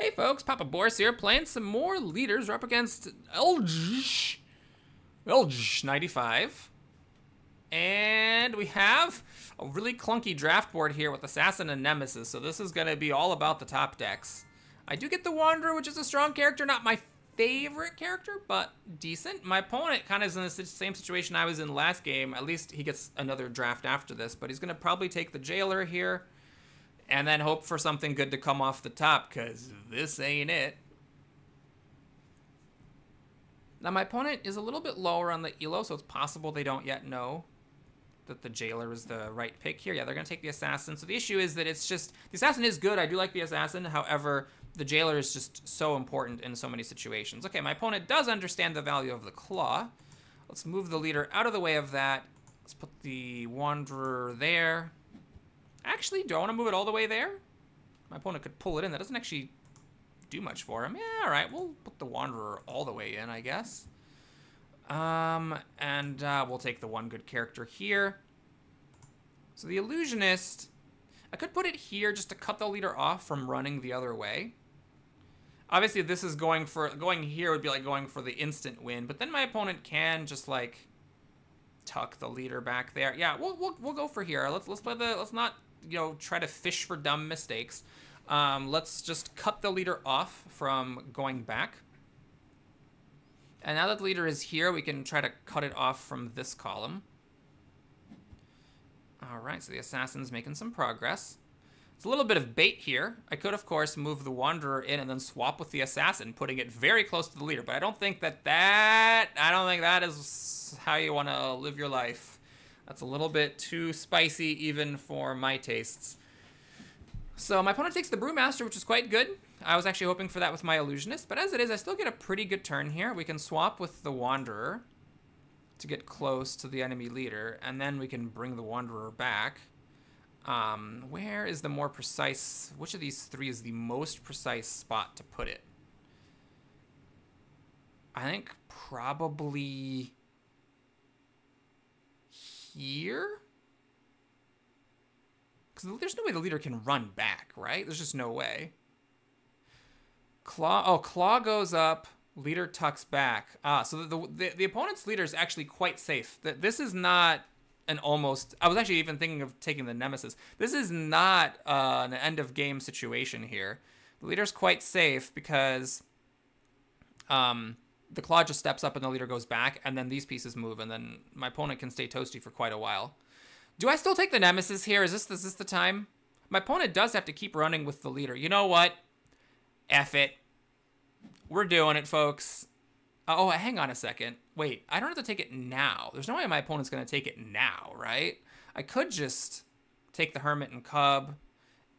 Hey folks, Papa Boris here, playing some more leaders. We're up against Elj 95. And we have a really clunky draft board here with Assassin and Nemesis, so this is going to be all about the top decks. I do get the Wanderer, which is a strong character, not my favorite character, but decent. My opponent kind of is in the same situation I was in last game. At least he gets another draft after this, but he's going to probably take the Jailer here and then hope for something good to come off the top, because this ain't it. Now, my opponent is a little bit lower on the elo, so it's possible they don't yet know that the Jailer is the right pick here. Yeah, they're going to take the Assassin. So the issue is that it's just, the Assassin is good. I do like the Assassin. However, the Jailer is just so important in so many situations. Okay, my opponent does understand the value of the Claw. Let's move the leader out of the way of that. Let's put the Wanderer there. Actually, do I want to move it all the way there? My opponent could pull it in. That doesn't actually do much for him. Yeah, all right. We'll put the Wanderer all the way in, I guess. We'll take the one good character here. So the Illusionist, I could put it here just to cut the leader off from running the other way. Obviously, this is going here would be like going for the instant win, but then my opponent can just like tuck the leader back there. Yeah, we'll go for here. Let's not, you know, try to fish for dumb mistakes. Let's just cut the leader off from going back. And now that the leader is here, we can try to cut it off from this column. All right, so the Assassin's making some progress. It's a little bit of bait here. I could, of course, move the Wanderer in and then swap with the Assassin, putting it very close to the leader. But I don't think that is how you want to live your life. That's a little bit too spicy even for my tastes. So my opponent takes the Brewmaster, which is quite good. I was actually hoping for that with my Illusionist, but as it is, I still get a pretty good turn here. We can swap with the Wanderer to get close to the enemy leader, and then we can bring the Wanderer back. Where is the more precise, which of these three is the most precise spot to put it? I think probably here? Because there's no way the leader can run back, right? There's just no way. Claw, oh, Claw goes up, leader tucks back. So the opponent's leader is actually quite safe. This is not an almost, I was actually even thinking of taking the Nemesis. This is not an end of game situation here. The leader's quite safe because the Claw just steps up and the leader goes back, and then these pieces move, and then my opponent can stay toasty for quite a while. Do I still take the Nemesis here? Is this the time? My opponent does have to keep running with the leader. You know what? F it. We're doing it, folks. Oh, hang on a second. Wait, I don't have to take it now. There's no way my opponent's going to take it now, right? I could just take the Hermit and Cub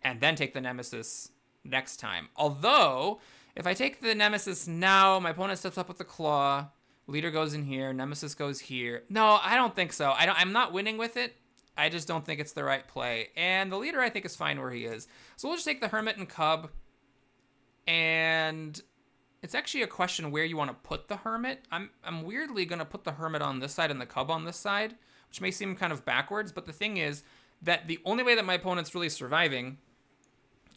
and then take the Nemesis next time. Although, if I take the Nemesis now, my opponent steps up with the Claw. Leader goes in here. Nemesis goes here. No, I don't think so. I'm not winning with it. I just don't think it's the right play. And the leader, I think, is fine where he is. So we'll just take the Hermit and Cub. And it's actually a question where you want to put the Hermit. I'm weirdly going to put the Hermit on this side and the Cub on this side, which may seem kind of backwards. But the thing is that the only way that my opponent's really surviving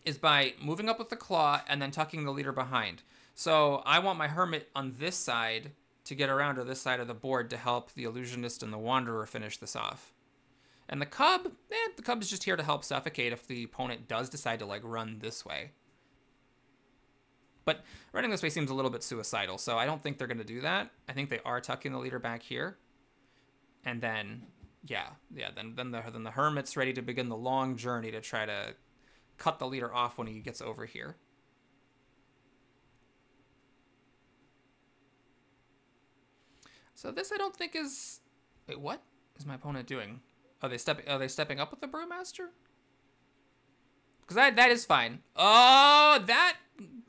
is by moving up with the Claw and then tucking the leader behind. So I want my Hermit on this side to get around to this side of the board to help the Illusionist and the Wanderer finish this off. And the Cub, the Cub is just here to help suffocate if the opponent does decide to like run this way. But running this way seems a little bit suicidal, so I don't think they're going to do that. I think they are tucking the leader back here. And then, then the Hermit's ready to begin the long journey to try to cut the leader off when he gets over here. So this I don't think is... Wait, what is my opponent doing? Are they stepping up with the Brewmaster? Because that is fine. Oh,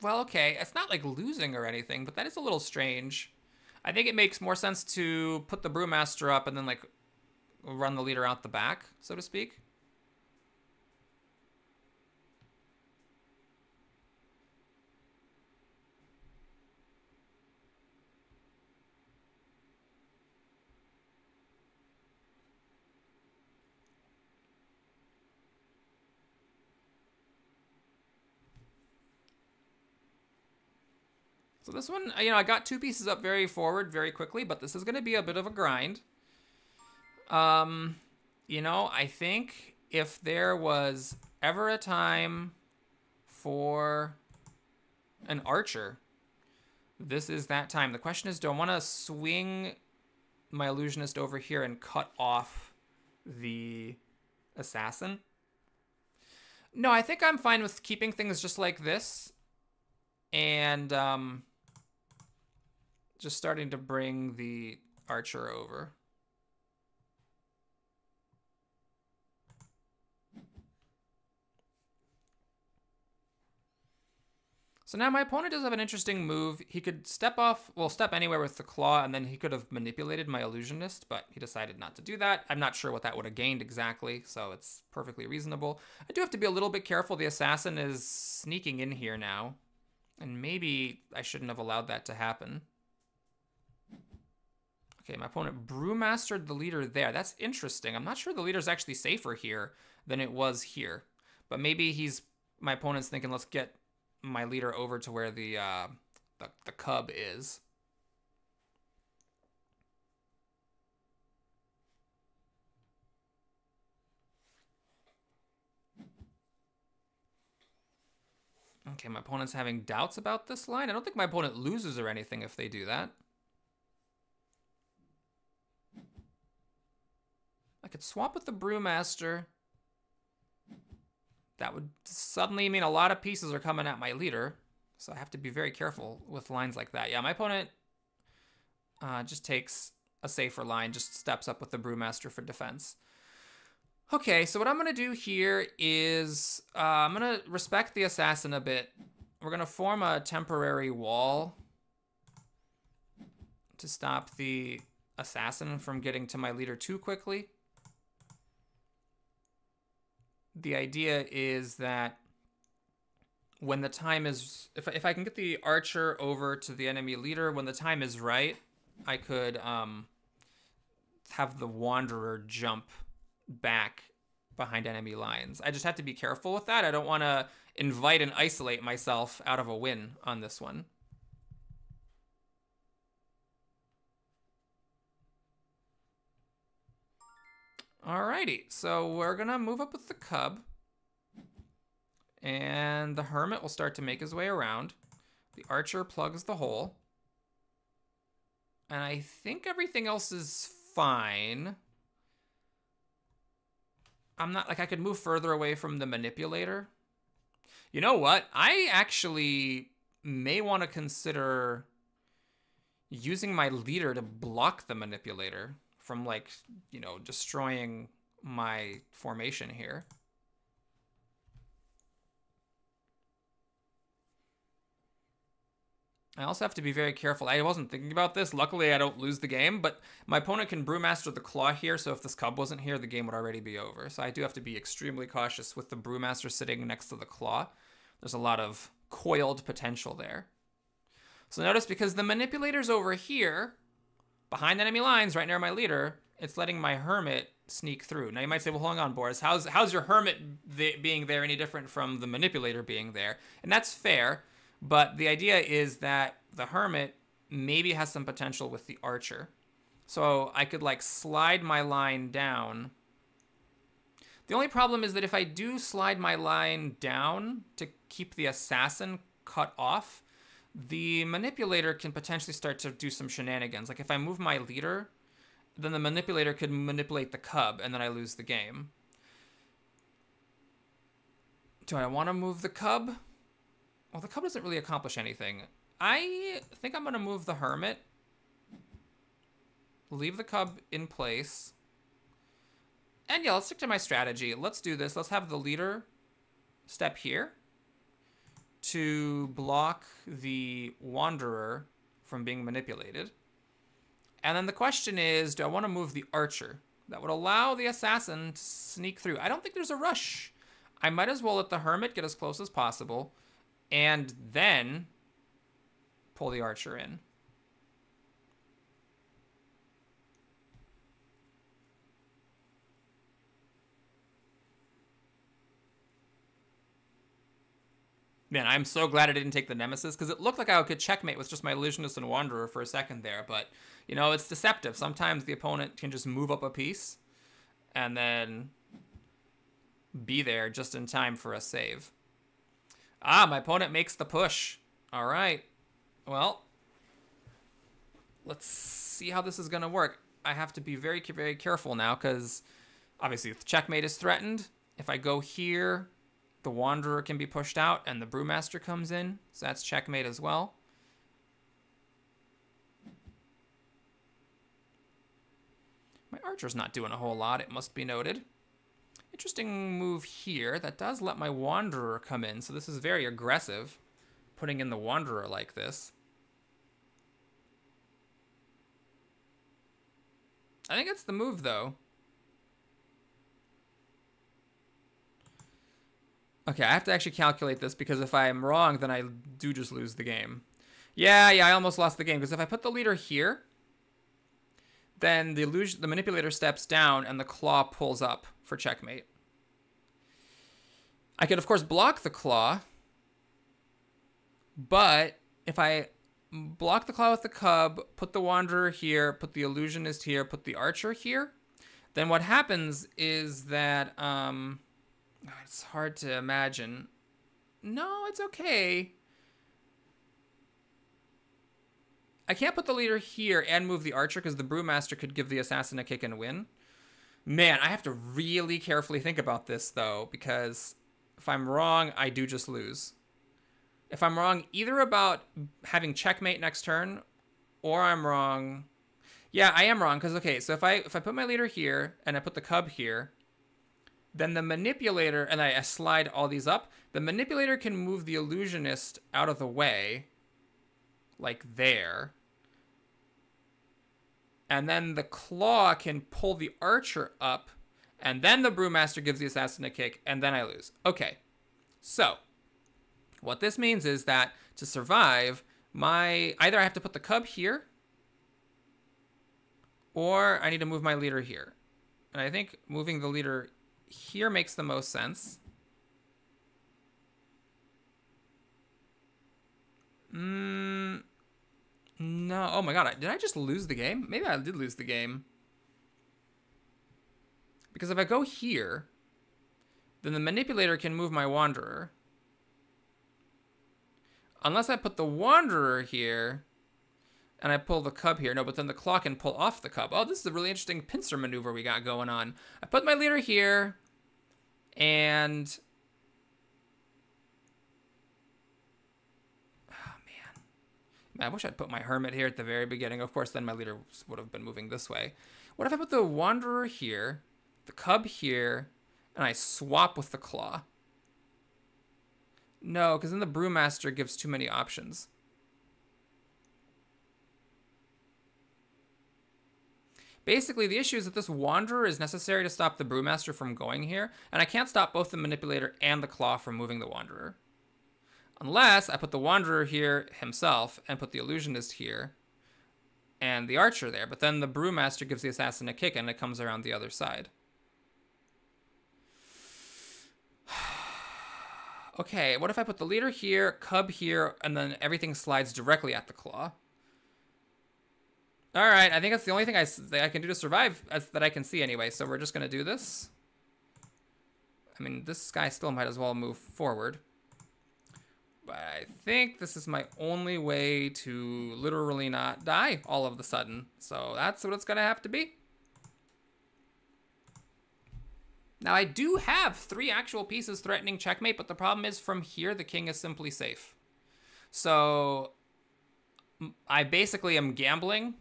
well, okay. It's not like losing or anything, but that is a little strange. I think it makes more sense to put the Brewmaster up and then like run the leader out the back, so to speak. So this one, you know, I got 2 pieces up very forward very quickly, but this is going to be a bit of a grind. You know, I think if there was ever a time for an archer, this is that time. The question is, do I want to swing my illusionist over here and cut off the assassin? No, I think I'm fine with keeping things just like this. And just starting to bring the archer over. So now my opponent does have an interesting move. He could step off, well, step anywhere with the claw, and then he could have manipulated my illusionist, but he decided not to do that. I'm not sure what that would have gained exactly, so it's perfectly reasonable. I do have to be a little bit careful. The assassin is sneaking in here now, and maybe I shouldn't have allowed that to happen. Okay, my opponent brewmastered the leader there. That's interesting. I'm not sure the leader's actually safer here than it was here, but maybe my opponent's thinking, let's get my leader over to where the cub is. Okay, my opponent's having doubts about this line. I don't think my opponent loses or anything if they do that. I could swap with the brewmaster. That would suddenly mean a lot of pieces are coming at my leader. So I have to be very careful with lines like that. Yeah, my opponent just takes a safer line, just steps up with the brewmaster for defense. Okay, so what I'm going to do here is I'm going to respect the assassin a bit. We're going to form a temporary wall to stop the assassin from getting to my leader too quickly. The idea is that when the time is, if I can get the archer over to the enemy leader, when the time is right, I could have the wanderer jump back behind enemy lines. I just have to be careful with that. I don't want to invite and isolate myself out of a win on this one. Alrighty, so we're gonna move up with the cub. And the hermit will start to make his way around. The archer plugs the hole. And I think everything else is fine. I'm not, like, I could move further away from the manipulator. You know what? I actually may want to consider using my leader to block the manipulator from, like, you know, destroying my formation here. I also have to be very careful. I wasn't thinking about this. Luckily, I don't lose the game, but my opponent can brewmaster the claw here, so if this cub wasn't here, the game would already be over. So I do have to be extremely cautious with the brewmaster sitting next to the claw. There's a lot of coiled potential there. So notice, because the manipulator's over here, behind enemy lines, right near my leader, it's letting my hermit sneak through. Now you might say, well, hold on, Boris, how's your hermit being there any different from the manipulator being there? And that's fair. But the idea is that the hermit maybe has some potential with the archer. So I could, like, slide my line down. The only problem is that if I do slide my line down to keep the assassin cut off, the manipulator can potentially start to do some shenanigans. Like, if I move my leader, then the manipulator could manipulate the cub, and then I lose the game. Do I want to move the cub? Well, the cub doesn't really accomplish anything. I think I'm going to move the hermit. Leave the cub in place. And yeah, let's stick to my strategy. Let's do this. Let's have the leader step here to block the wanderer from being manipulated. And then the question is, do I want to move the archer? That would allow the assassin to sneak through. I don't think there's a rush. I might as well let the hermit get as close as possible and then pull the archer in. Man, I'm so glad I didn't take the Nemesis, because it looked like I could checkmate with just my Illusionist and Wanderer for a second there, but, you know, it's deceptive. Sometimes the opponent can just move up a piece and then be there just in time for a save. Ah, my opponent makes the push. All right. Well, let's see how this is going to work. I have to be very, very careful now, because obviously if the checkmate is threatened, if I go here, the Wanderer can be pushed out and the Brewmaster comes in, so that's checkmate as well. My Archer's not doing a whole lot, it must be noted. Interesting move here. That does let my Wanderer come in, so this is very aggressive, putting in the Wanderer like this. I think it's the move, though. Okay, I have to actually calculate this, because if I'm wrong, then I do just lose the game. Yeah, I almost lost the game, because if I put the leader here, then the manipulator steps down and the claw pulls up for checkmate. I could, of course, block the claw, but if I block the claw with the cub, put the Wanderer here, put the Illusionist here, put the Archer here, then what happens is that, it's hard to imagine. No, it's okay. I can't put the leader here and move the Archer, because the Brewmaster could give the Assassin a kick and win. Man, I have to really carefully think about this, though, because if I'm wrong, I do just lose. If I'm wrong either about having checkmate next turn, or I'm wrong... Yeah, I am wrong, because, okay, so if I put my leader here, and I put the cub here, then the manipulator, and I slide all these up, the manipulator can move the Illusionist out of the way, like there. And then the claw can pull the Archer up, and then the Brewmaster gives the Assassin a kick, and then I lose. Okay, so what this means is that to survive, either I have to put the cub here, or I need to move my leader here. And I think moving the leader here makes the most sense. No. Oh my god, did I just lose the game? Maybe I did lose the game. Because if I go here, then the manipulator can move my Wanderer. Unless I put the Wanderer here, and I pull the cub here. No, but then the claw can pull off the cub. Oh, this is a really interesting pincer maneuver we got going on. I put my leader here, and... oh, man. I wish I'd put my Hermit here at the very beginning. Of course, then my leader would have been moving this way. What if I put the Wanderer here, the cub here, and I swap with the claw? No, because then the Brewmaster gives too many options. Basically, the issue is that this Wanderer is necessary to stop the Brewmaster from going here, and I can't stop both the Manipulator and the Claw from moving the Wanderer. Unless I put the Wanderer here himself and put the Illusionist here and the Archer there, but then the Brewmaster gives the Assassin a kick and it comes around the other side. Okay, what if I put the leader here, cub here, and then everything slides directly at the claw? All right, I think that's the only thing I can do to survive that I can see anyway, so we're just going to do this. I mean, this guy still might as well move forward. But I think this is my only way to literally not die all of a sudden. So that's what it's going to have to be. Now, I do have 3 actual pieces threatening checkmate, but the problem is from here, the king is simply safe. So I basically am gambling.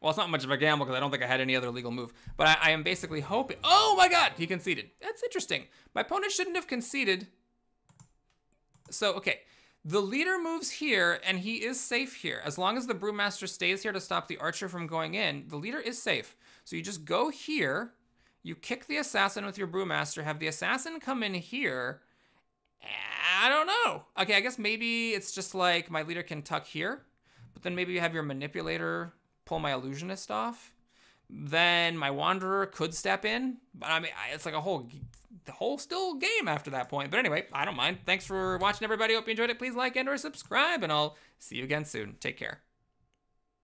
Well, it's not much of a gamble because I don't think I had any other legal move. But I am basically hoping... oh my god, he conceded. That's interesting. My opponent shouldn't have conceded. So, okay. The leader moves here, and he is safe here. As long as the Brewmaster stays here to stop the Archer from going in, the leader is safe. So you just go here... you kick the Assassin with your Brewmaster, have the Assassin come in here. I don't know. Okay, I guess maybe it's just like my leader can tuck here, but then maybe you have your Manipulator pull my Illusionist off. then my Wanderer could step in. But I mean, it's like the whole still game after that point. But anyway, I don't mind. Thanks for watching, everybody. Hope you enjoyed it. Please like and or subscribe, and I'll see you again soon. Take care.